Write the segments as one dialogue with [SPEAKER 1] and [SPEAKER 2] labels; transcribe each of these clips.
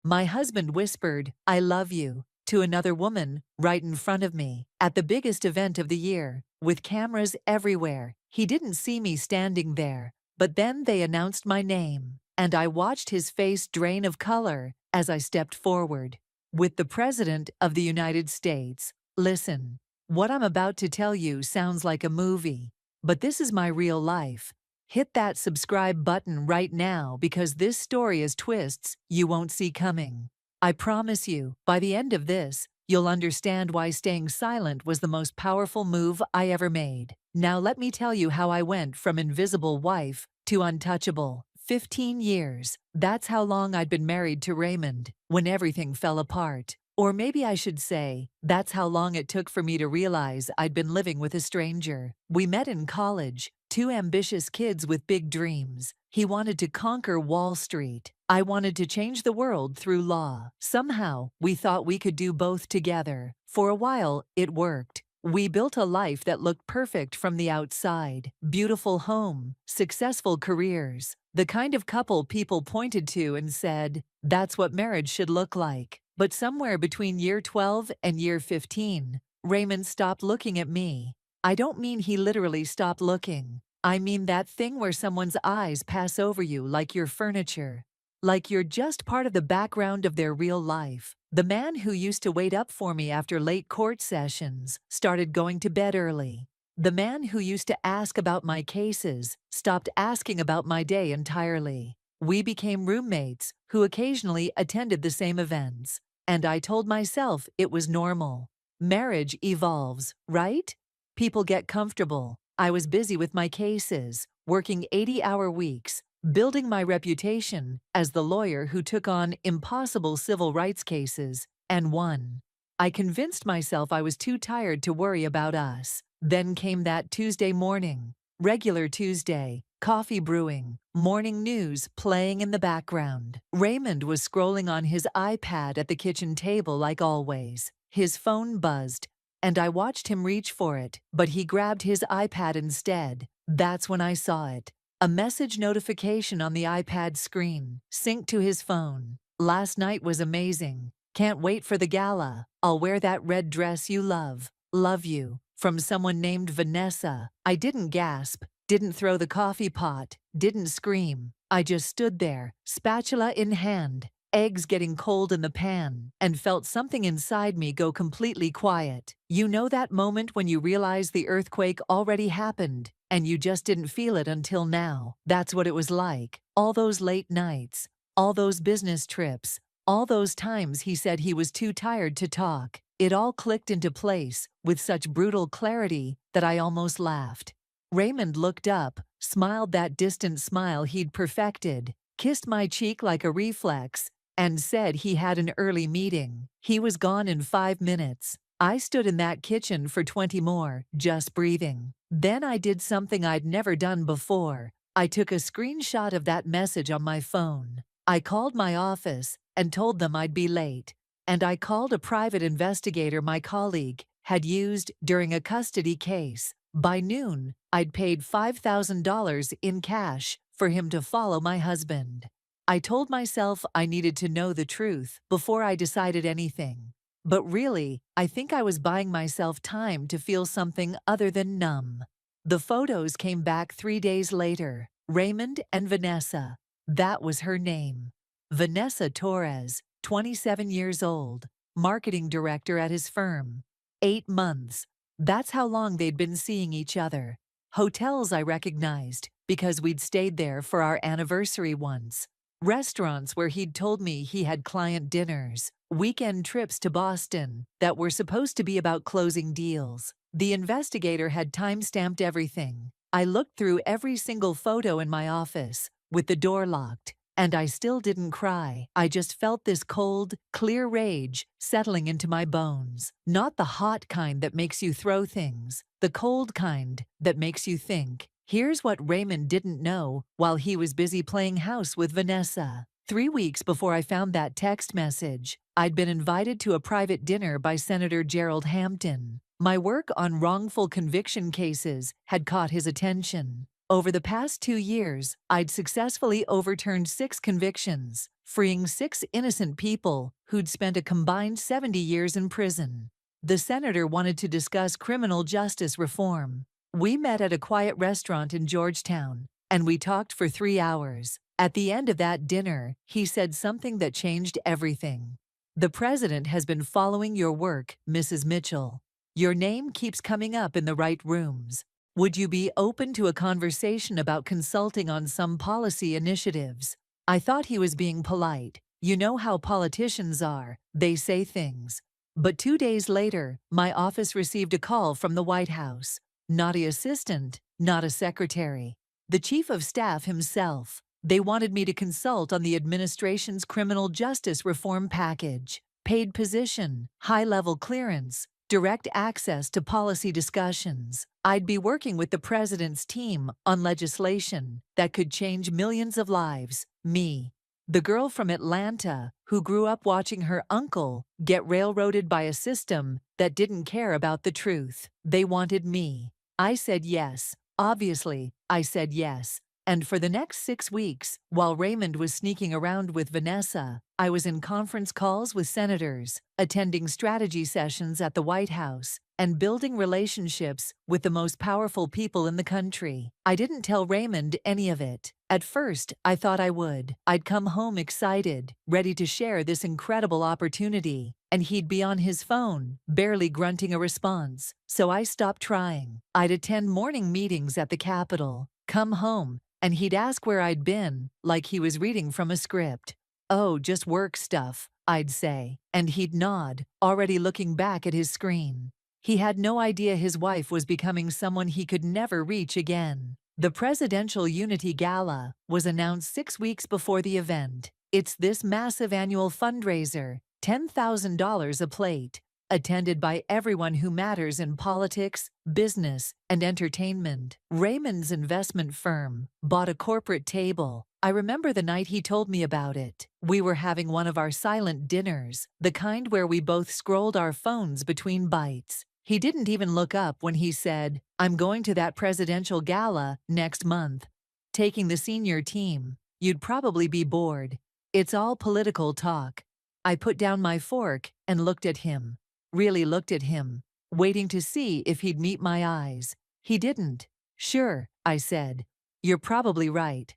[SPEAKER 1] My husband whispered, "I love you," to another woman right in front of me at the biggest event of the year, with cameras everywhere. He didn't see me standing there, but then they announced my name, and I watched his face drain of color as I stepped forward. With the President of the United States. Listen, what I'm about to tell you sounds like a movie, but this is my real life. Hit that subscribe button right now because this story has twists you won't see coming. I promise you, by the end of this, you'll understand why staying silent was the most powerful move I ever made. Now let me tell you how I went from invisible wife to untouchable. 15 years. That's how long I'd been married to Raymond when everything fell apart. Or maybe I should say, that's how long it took for me to realize I'd been living with a stranger. We met in college, two ambitious kids with big dreams. He wanted to conquer Wall Street. I wanted to change the world through law. Somehow, we thought we could do both together. For a while, it worked. We built a life that looked perfect from the outside. Beautiful home, successful careers, the kind of couple people pointed to and said, that's what marriage should look like. But somewhere between year 12 and year 15, Raymond stopped looking at me. I don't mean he literally stopped looking. I mean that thing where someone's eyes pass over you like you're furniture. Like you're just part of the background of their real life. The man who used to wait up for me after late court sessions started going to bed early. The man who used to ask about my cases stopped asking about my day entirely. We became roommates who occasionally attended the same events. And I told myself it was normal. Marriage evolves, right? People get comfortable. I was busy with my cases, working 80-hour weeks, building my reputation as the lawyer who took on impossible civil rights cases and won. I convinced myself I was too tired to worry about us. Then came that Tuesday morning, regular Tuesday, coffee brewing, morning news playing in the background. Raymond was scrolling on his iPad at the kitchen table like always. His phone buzzed, and I watched him reach for it, but he grabbed his iPad instead. That's when I saw it. A message notification on the iPad screen, synced to his phone. Last night was amazing. Can't wait for the gala. I'll wear that red dress you love. Love you. From someone named Vanessa. I didn't gasp, didn't throw the coffee pot, didn't scream. I just stood there, spatula in hand, eggs getting cold in the pan, and felt something inside me go completely quiet. You know that moment when you realize the earthquake already happened, and you just didn't feel it until now? That's what it was like. All those late nights, all those business trips, all those times he said he was too tired to talk. It all clicked into place with such brutal clarity that I almost laughed. Raymond looked up, smiled that distant smile he'd perfected, kissed my cheek like a reflex, and said he had an early meeting. He was gone in 5 minutes. I stood in that kitchen for 20 more, just breathing. Then I did something I'd never done before. I took a screenshot of that message on my phone. I called my office and told them I'd be late. And I called a private investigator my colleague had used during a custody case. By noon, I'd paid $5,000 in cash for him to follow my husband. I told myself I needed to know the truth before I decided anything. But really, I think I was buying myself time to feel something other than numb. The photos came back 3 days later. Raymond and Vanessa. That was her name. Vanessa Torres, 27 years old, marketing director at his firm. 8 months. That's how long they'd been seeing each other. Hotels I recognized because we'd stayed there for our anniversary once. Restaurants where he'd told me he had client dinners. Weekend trips to Boston that were supposed to be about closing deals. The investigator had time-stamped everything. I looked through every single photo in my office, with the door locked. And I still didn't cry. I just felt this cold, clear rage settling into my bones. Not the hot kind that makes you throw things. The cold kind that makes you think. Here's what Raymond didn't know while he was busy playing house with Vanessa. 3 weeks before I found that text message, I'd been invited to a private dinner by Senator Gerald Hampton. My work on wrongful conviction cases had caught his attention. Over the past 2 years, I'd successfully overturned 6 convictions, freeing 6 innocent people who'd spent a combined 70 years in prison. The senator wanted to discuss criminal justice reform. We met at a quiet restaurant in Georgetown, and we talked for 3 hours. At the end of that dinner, he said something that changed everything. "The president has been following your work, Mrs. Mitchell. Your name keeps coming up in the right rooms. Would you be open to a conversation about consulting on some policy initiatives?" I thought he was being polite. You know how politicians are, they say things. But 2 days later, my office received a call from the White House. Not an assistant, not a secretary. The chief of staff himself. They wanted me to consult on the administration's criminal justice reform package. Paid position, high-level clearance, direct access to policy discussions. I'd be working with the president's team on legislation that could change millions of lives. Me, the girl from Atlanta who grew up watching her uncle get railroaded by a system that didn't care about the truth. They wanted me. I said yes. Obviously, I said yes. And for the next 6 weeks, while Raymond was sneaking around with Vanessa, I was in conference calls with senators, attending strategy sessions at the White House, and building relationships with the most powerful people in the country. I didn't tell Raymond any of it. At first, I thought I would. I'd come home excited, ready to share this incredible opportunity, and he'd be on his phone, barely grunting a response. So I stopped trying. I'd attend morning meetings at the Capitol, come home, and he'd ask where I'd been, like he was reading from a script. "Oh, just work stuff," I'd say, and he'd nod, already looking back at his screen. He had no idea his wife was becoming someone he could never reach again. The Presidential Unity Gala was announced 6 weeks before the event. It's this massive annual fundraiser, $10,000 a plate, attended by everyone who matters in politics, business, and entertainment. Raymond's investment firm bought a corporate table. I remember the night he told me about it. We were having one of our silent dinners, the kind where we both scrolled our phones between bites. He didn't even look up when he said, "I'm going to that presidential gala next month. Taking the senior team. You'd probably be bored. It's all political talk." I put down my fork and looked at him. Really looked at him, waiting to see if he'd meet my eyes. He didn't. "Sure," I said. "You're probably right.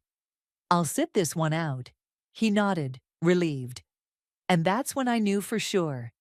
[SPEAKER 1] I'll sit this one out." He nodded, relieved. And that's when I knew for sure.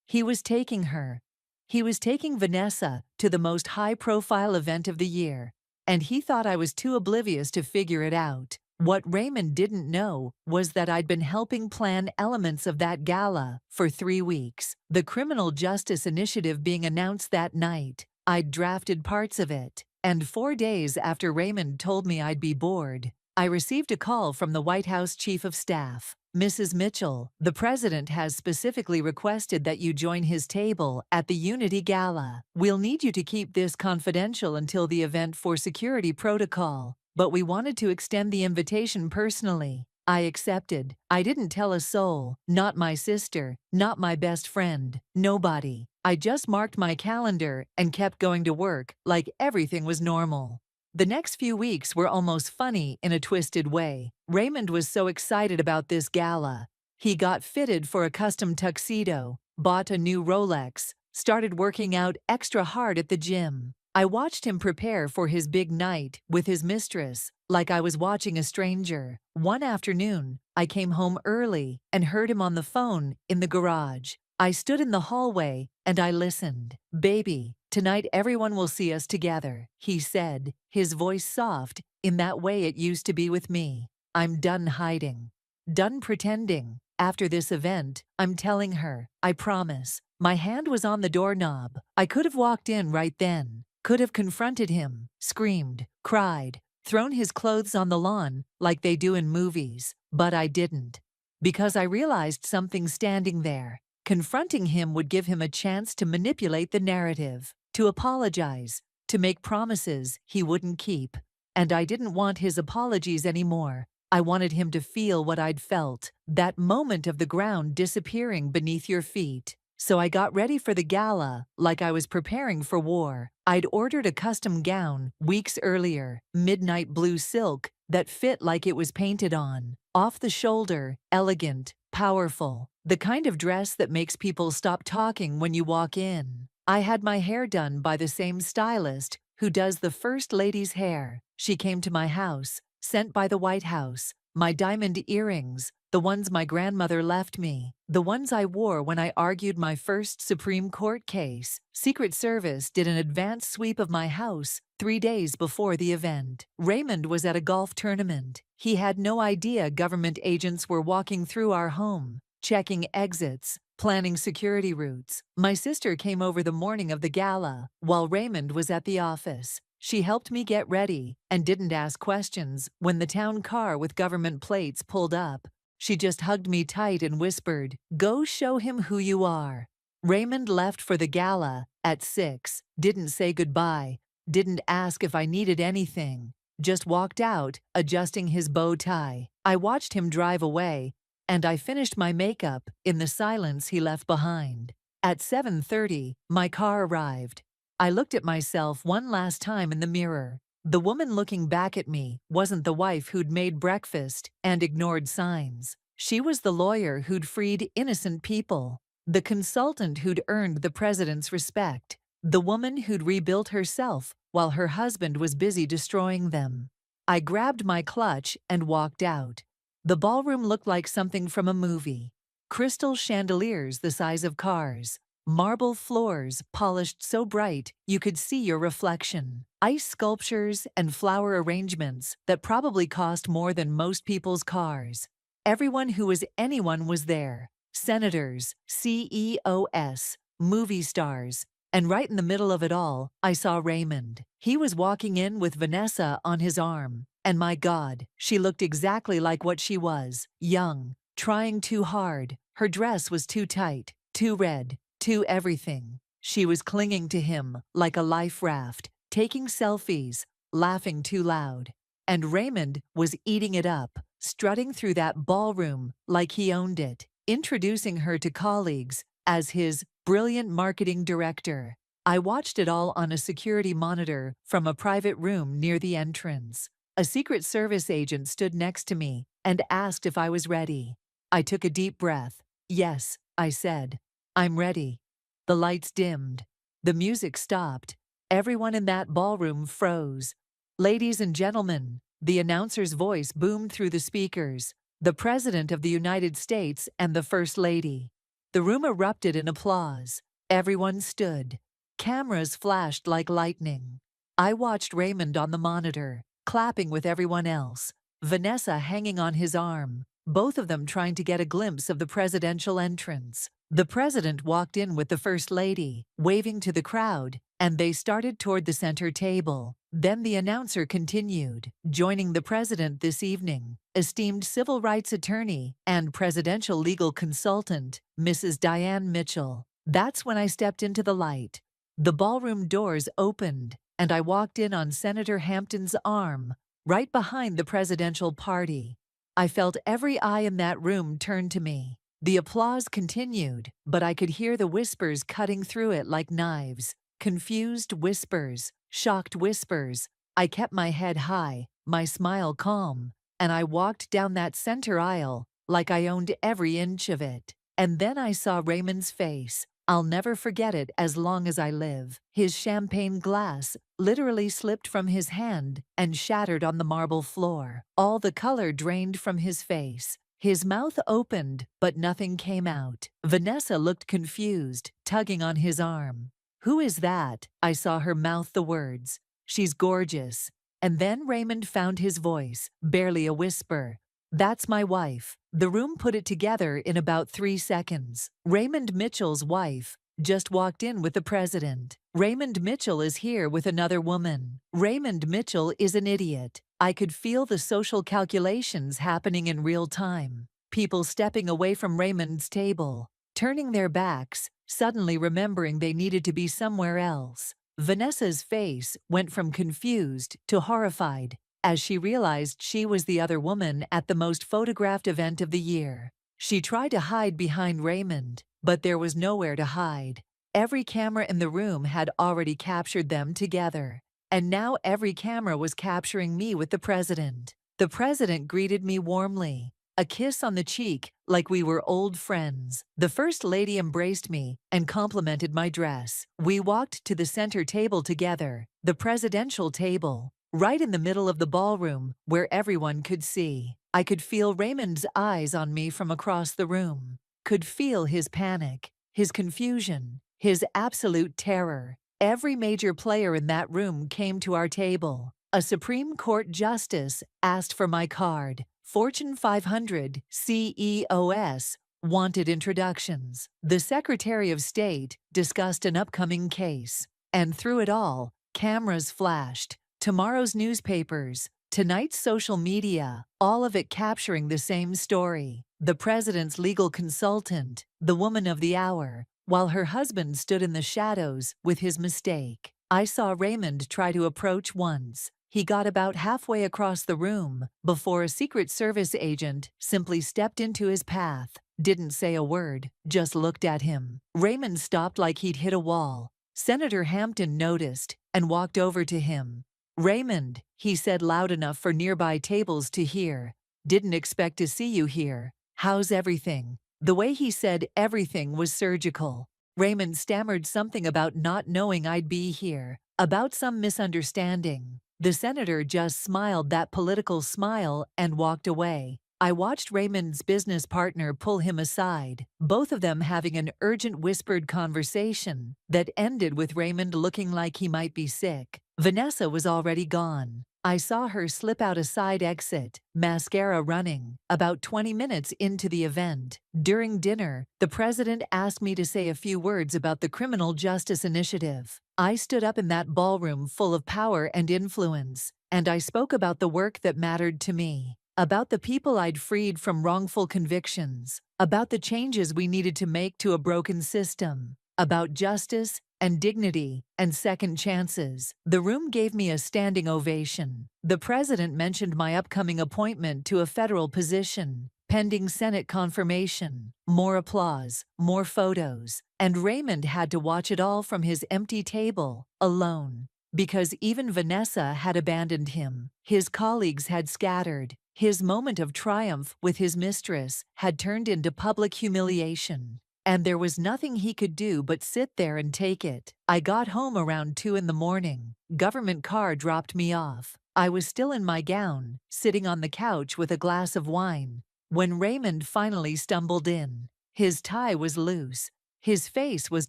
[SPEAKER 1] He was taking her. He was taking Vanessa to the most high-profile event of the year, and he thought I was too oblivious to figure it out. What Raymond didn't know was that I'd been helping plan elements of that gala for 3 weeks. The criminal justice initiative being announced that night, I'd drafted parts of it, and 4 days after Raymond told me I'd be bored, I received a call from the White House Chief of Staff. "Mrs. Mitchell, the president has specifically requested that you join his table at the Unity Gala. We'll need you to keep this confidential until the event for security protocol, but we wanted to extend the invitation personally." I accepted. I didn't tell a soul, not my sister, not my best friend, nobody. I just marked my calendar and kept going to work like everything was normal. The next few weeks were almost funny in a twisted way. Raymond was so excited about this gala. He got fitted for a custom tuxedo, bought a new Rolex, started working out extra hard at the gym. I watched him prepare for his big night with his mistress, like I was watching a stranger. One afternoon, I came home early and heard him on the phone in the garage. I stood in the hallway and I listened. "Baby, tonight everyone will see us together," he said, his voice soft, in that way it used to be with me. "I'm done hiding. Done pretending. After this event, I'm telling her, I promise." My hand was on the doorknob. I could have walked in right then, could have confronted him, screamed, cried, thrown his clothes on the lawn like they do in movies, but I didn't. Because I realized something standing there. Confronting him would give him a chance to manipulate the narrative, to apologize, to make promises he wouldn't keep. And I didn't want his apologies anymore. I wanted him to feel what I'd felt, that moment of the ground disappearing beneath your feet. So I got ready for the gala like I was preparing for war. I'd ordered a custom gown weeks earlier, midnight blue silk that fit like it was painted on. Off the shoulder, elegant, powerful. The kind of dress that makes people stop talking when you walk in. I had my hair done by the same stylist who does the First Lady's hair. She came to my house, sent by the White House. My diamond earrings, the ones my grandmother left me, the ones I wore when I argued my first Supreme Court case. Secret Service did an advance sweep of my house 3 days before the event. Raymond was at a golf tournament. He had no idea government agents were walking through our home, checking exits, planning security routes. My sister came over the morning of the gala, while Raymond was at the office. She helped me get ready and didn't ask questions when the town car with government plates pulled up. She just hugged me tight and whispered, "Go show him who you are." Raymond left for the gala at 6, didn't say goodbye, didn't ask if I needed anything, just walked out, adjusting his bow tie. I watched him drive away, and I finished my makeup in the silence he left behind. At 7:30, my car arrived. I looked at myself one last time in the mirror. The woman looking back at me wasn't the wife who'd made breakfast and ignored signs. She was the lawyer who'd freed innocent people, the consultant who'd earned the president's respect, the woman who'd rebuilt herself while her husband was busy destroying them. I grabbed my clutch and walked out. The ballroom looked like something from a movie. Crystal chandeliers the size of cars. Marble floors polished so bright you could see your reflection. Ice sculptures and flower arrangements that probably cost more than most people's cars. Everyone who was anyone was there. Senators, CEOs, movie stars. And right in the middle of it all, I saw Raymond. He was walking in with Vanessa on his arm. And my God, she looked exactly like what she was. Young, trying too hard. Her dress was too tight, too red. To everything. She was clinging to him like a life raft, taking selfies, laughing too loud. And Raymond was eating it up, strutting through that ballroom like he owned it, introducing her to colleagues as his brilliant marketing director. I watched it all on a security monitor from a private room near the entrance. A Secret Service agent stood next to me and asked if I was ready. I took a deep breath. "Yes," I said. "I'm ready." The lights dimmed. The music stopped. Everyone in that ballroom froze. "Ladies and gentlemen," the announcer's voice boomed through the speakers, "the President of the United States and the First Lady." The room erupted in applause. Everyone stood. Cameras flashed like lightning. I watched Raymond on the monitor, clapping with everyone else. Vanessa hanging on his arm, both of them trying to get a glimpse of the presidential entrance. The president walked in with the First Lady, waving to the crowd, and they started toward the center table. Then the announcer continued, "Joining the president this evening, esteemed civil rights attorney and presidential legal consultant, Mrs. Diane Mitchell." That's when I stepped into the light. The ballroom doors opened, and I walked in on Senator Hampton's arm, right behind the presidential party. I felt every eye in that room turn to me. The applause continued, but I could hear the whispers cutting through it like knives. Confused whispers, shocked whispers. I kept my head high, my smile calm, and I walked down that center aisle like I owned every inch of it. And then I saw Raymond's face. I'll never forget it as long as I live. His champagne glass literally slipped from his hand and shattered on the marble floor. All the color drained from his face. His mouth opened, but nothing came out. Vanessa looked confused, tugging on his arm. "Who is that?" I saw her mouth the words. "She's gorgeous." And then Raymond found his voice, barely a whisper. "That's my wife." The room put it together in about 3 seconds. Raymond Mitchell's wife just walked in with the president. Raymond Mitchell is here with another woman. Raymond Mitchell is an idiot. I could feel the social calculations happening in real time. People stepping away from Raymond's table, turning their backs, suddenly remembering they needed to be somewhere else. Vanessa's face went from confused to horrified as she realized she was the other woman at the most photographed event of the year. She tried to hide behind Raymond, but there was nowhere to hide. Every camera in the room had already captured them together. And now every camera was capturing me with the president. The president greeted me warmly, a kiss on the cheek like we were old friends. The first lady embraced me and complimented my dress. We walked to the center table together, the presidential table, right in the middle of the ballroom where everyone could see. I could feel Raymond's eyes on me from across the room, could feel his panic, his confusion, his absolute terror. Every major player in that room came to our table. A Supreme Court justice asked for my card. Fortune 500 CEOs wanted introductions. The Secretary of State discussed an upcoming case. And through it all, cameras flashed. Tomorrow's newspapers, tonight's social media, all of it capturing the same story. The president's legal consultant, the woman of the hour, while her husband stood in the shadows with his mistake. I saw Raymond try to approach once. He got about halfway across the room before a Secret Service agent simply stepped into his path, didn't say a word, just looked at him. Raymond stopped like he'd hit a wall. Senator Hampton noticed and walked over to him. "Raymond," he said loud enough for nearby tables to hear, "didn't expect to see you here. How's everything?" The way he said everything was surgical. Raymond stammered something about not knowing I'd be here, about some misunderstanding. The senator just smiled that political smile and walked away. I watched Raymond's business partner pull him aside, both of them having an urgent whispered conversation that ended with Raymond looking like he might be sick. Vanessa was already gone. I saw her slip out a side exit, mascara running, about 20 minutes into the event. During dinner, the president asked me to say a few words about the Criminal Justice Initiative. I stood up in that ballroom full of power and influence, and I spoke about the work that mattered to me, about the people I'd freed from wrongful convictions, about the changes we needed to make to a broken system, about justice and dignity and second chances. The room gave me a standing ovation. The president mentioned my upcoming appointment to a federal position, pending Senate confirmation. More applause, more photos, and Raymond had to watch it all from his empty table, alone. Because even Vanessa had abandoned him. His colleagues had scattered. His moment of triumph with his mistress had turned into public humiliation. And there was nothing he could do but sit there and take it. I got home around 2 in the morning. Government car dropped me off. I was still in my gown, sitting on the couch with a glass of wine, when Raymond finally stumbled in. His tie was loose. His face was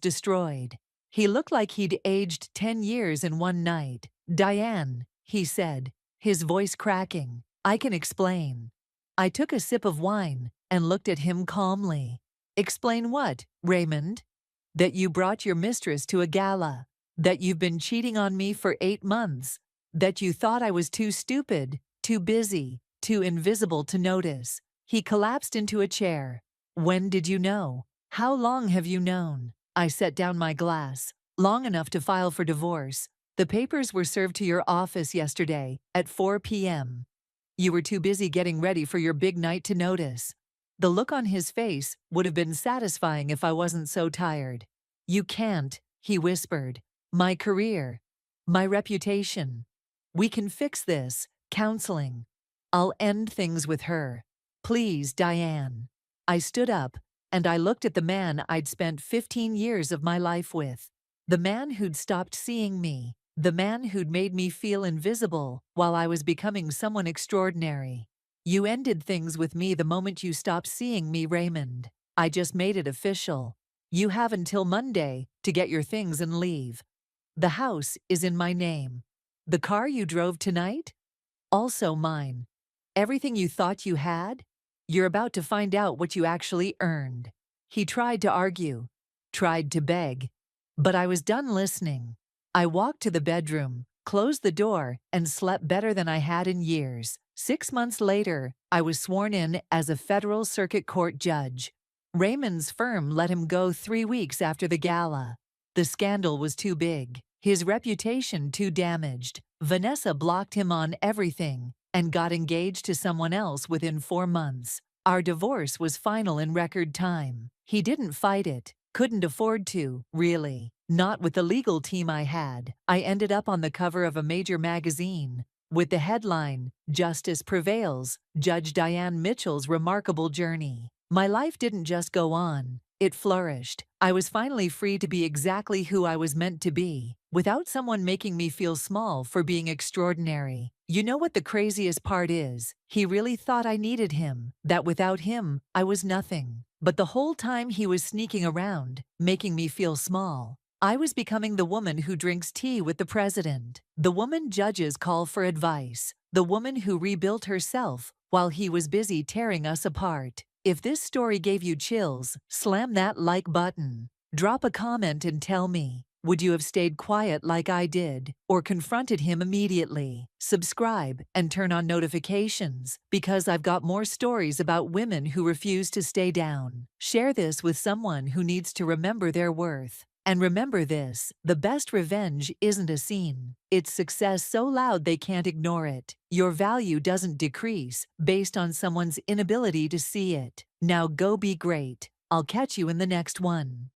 [SPEAKER 1] destroyed. He looked like he'd aged 10 years in one night. "Diane," he said, his voice cracking, "I can explain." I took a sip of wine and looked at him calmly. "Explain what, Raymond?" "That you brought your mistress to a gala. That you've been cheating on me for 8 months. That you thought I was too stupid, too busy, too invisible to notice." He collapsed into a chair. "When did you know? How long have you known?" I set down my glass. "Long enough to file for divorce. The papers were served to your office yesterday at 4 p.m. You were too busy getting ready for your big night to notice." The look on his face would have been satisfying if I wasn't so tired. "You can't," he whispered. "My career. My reputation. We can fix this. Counseling. I'll end things with her. Please, Diane." I stood up, and I looked at the man I'd spent 15 years of my life with. The man who'd stopped seeing me. The man who'd made me feel invisible while I was becoming someone extraordinary. "You ended things with me the moment you stopped seeing me, Raymond. I just made it official. You have until Monday to get your things and leave. The house is in my name. The car you drove tonight? Also mine. Everything you thought you had? You're about to find out what you actually earned." He tried to argue, tried to beg, but I was done listening. I walked to the bedroom, closed the door, and slept better than I had in years. 6 months later, I was sworn in as a federal circuit court judge. Raymond's firm let him go 3 weeks after the gala. The scandal was too big, his reputation too damaged. Vanessa blocked him on everything and got engaged to someone else within 4 months. Our divorce was final in record time. He didn't fight it, couldn't afford to, really. Not with the legal team I had. I ended up on the cover of a major magazine with the headline, "Justice Prevails, Judge Diane Mitchell's Remarkable Journey." My life didn't just go on, it flourished. I was finally free to be exactly who I was meant to be, without someone making me feel small for being extraordinary. You know what the craziest part is? He really thought I needed him, that without him, I was nothing. But the whole time he was sneaking around, making me feel small. I was becoming the woman who drinks tea with the president, the woman judges call for advice, the woman who rebuilt herself while he was busy tearing us apart. If this story gave you chills, slam that like button. Drop a comment and tell me, would you have stayed quiet like I did, or confronted him immediately? Subscribe and turn on notifications, because I've got more stories about women who refuse to stay down. Share this with someone who needs to remember their worth. And remember this, the best revenge isn't a scene. It's success so loud they can't ignore it. Your value doesn't decrease based on someone's inability to see it. Now go be great. I'll catch you in the next one.